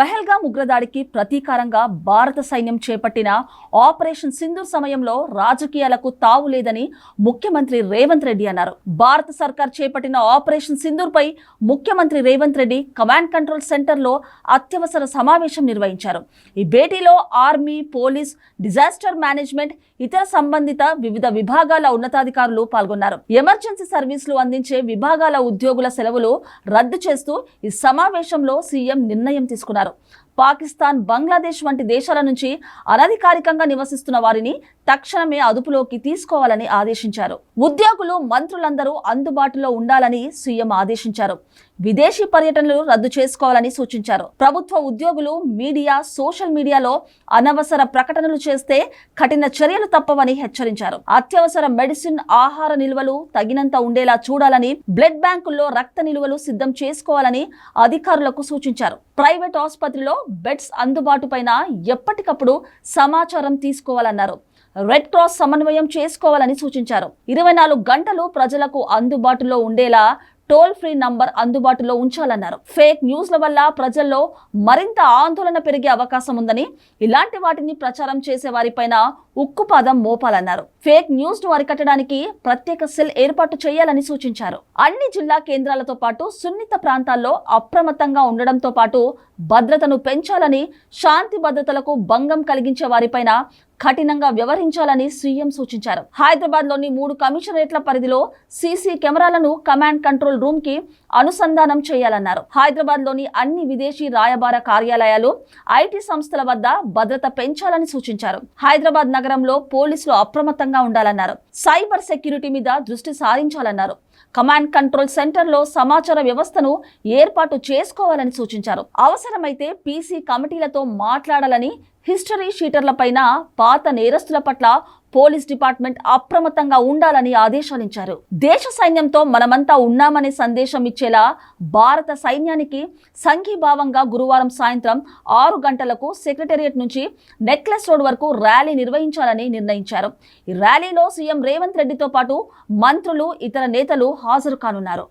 పహల్గామ్ ఉగ్రదాడికి ప్రతీకారంగా భారత సైన్యం చేపట్టిన ఆపరేషన్ సింధూర్ సమయంలో రాజకీయాలకు తావు లేదని ముఖ్యమంత్రి రేవంత్ రెడ్డి అన్నారు. భారత సర్కార్ చేపట్టిన ఆపరేషన్ సింధూర్ పై ముఖ్యమంత్రి Revanth Reddy command control centre లో అత్యవసర సమావేశం నిర్వహించారు. ఈ భేటీలో ఆర్మీ, పోలీస్, డిజాస్టర్ మేనేజ్మెంట్, ఇతర సంబంధిత వివిధ విభాగాల ఉన్నతాధికారులు పాల్గొన్నారు. ఎమర్జెన్సీ సర్వీసులు అందించే విభాగాల ఉద్యోగుల సెలవులు రద్దు చేస్తూ ఈ సమావేశంలో సీఎం నిర్ణయం తీసుకున్నారు. పాకిస్తాన్, బంగ్లాదేశ్ వంటి దేశాల నుంచి అనధికారికంగా నివసిస్తున్న వారిని తక్షణమే అదుపులోకి తీసుకోవాలని ఆదేశించారు. ఉద్యోగులు, మంత్రులందరూ అందుబాటులో ఉండాలని సీఎం ఆదేశించారు. విదేశీ పర్యటనలు రద్దు చేసుకోవాలని సూచించారు. ప్రభుత్వ ఉద్యోగులు, మీడియా, సోషల్ మీడియాలో అనవసర ప్రకటనలు చేస్తే కఠిన చర్యలు తప్పవని హెచ్చరించారు. అత్యవసర మెడిసిన్, ఆహార నిల్వలు తగినంత ఉండేలా చూడాలని, బ్లడ్ బ్యాంకుల్లో రక్త నిల్వలు సిద్ధం చేసుకోవాలని అధికారులకు సూచించారు. ప్రైవేట్ ఆసుపత్రిలో బెడ్స్ అందుబాటు పైన ఎప్పటికప్పుడు సమాచారం తీసుకోవాలన్నారు. రెడ్ క్రాస్ సమన్వయం చేసుకోవాలని సూచించారు. 24 గంటలు ప్రజలకు అందుబాటులో ఉండేలా టోల్ ఫ్రీ నంబర్ అందుబాటులో ఉంచాలన్నారు. ఫేక్ న్యూస్ల వల్ల ప్రజల్లో మరింత ఆందోళన పెరిగే అవకాశం ఉందని, ఇలాంటి వాటిని ప్రచారం చేసే వారిపైన ఉక్కుపాదం మోపాలన్నారు. ఫేక్ న్యూస్ ను అరికట్టడానికి ప్రత్యేక సెల్ ఏర్పాటు చేయాలని సూచించారు. అన్ని జిల్లా కేంద్రాలతో పాటు సున్నిత ప్రాంతాల్లో అప్రమత్తంగా ఉండడంతో పాటు భద్రతను పెంచాలని, శాంతి భద్రతలకు భంగం కలిగించే వారిపైన కఠినంగా వ్యవహరించాలని సీఎం సూచించారు. హైదరాబాద్ లోని 3 కమిషనరేట్ల పరిధిలో సీసీ కెమెరాలను కమాండ్ కంట్రోల్ రూమ్ కి అనుసంధానం చేయాలన్నారు. హైదరాబాద్ లోని అన్ని విదేశీ రాయబార కార్యాలయాలు, ఐటీ సంస్థల వద్ద భద్రత పెంచాలని సూచించారు. హైదరాబాద్ నగరంలో పోలీసులు అప్రమత్తంగా ఉండాలన్నారు. సైబర్ సెక్యూరిటీ మీద దృష్టి సారించాలన్నారు. కమాండ్ కంట్రోల్ సెంటర్ లో సమాచార వ్యవస్థను ఏర్పాటు చేసుకోవాలని సూచించారు. అవసరమైతే పీసీ కమిటీలతో మాట్లాడాలని, హిస్టరీ షీటర్లపైన, పాత నేరస్తుల పట్ల పోలీస్ డిపార్ట్మెంట్ అప్రమత్తంగా ఉండాలని ఆదేశాలించారు. దేశ సైన్యంతో మనమంతా ఉన్నామనే సందేశం ఇచ్చేలా భారత సైన్యానికి సంఘీభావంగా గురువారం సాయంత్రం 6 గంటలకు సెక్రటేరియట్ నుంచి నెక్లెస్ రోడ్ వరకు ర్యాలీ నిర్వహించాలని నిర్ణయించారు. ఈ ర్యాలీలో సీఎం రేవంత్ రెడ్డితో పాటు మంత్రులు, ఇతర నేతలు హాజరు కానున్నారు.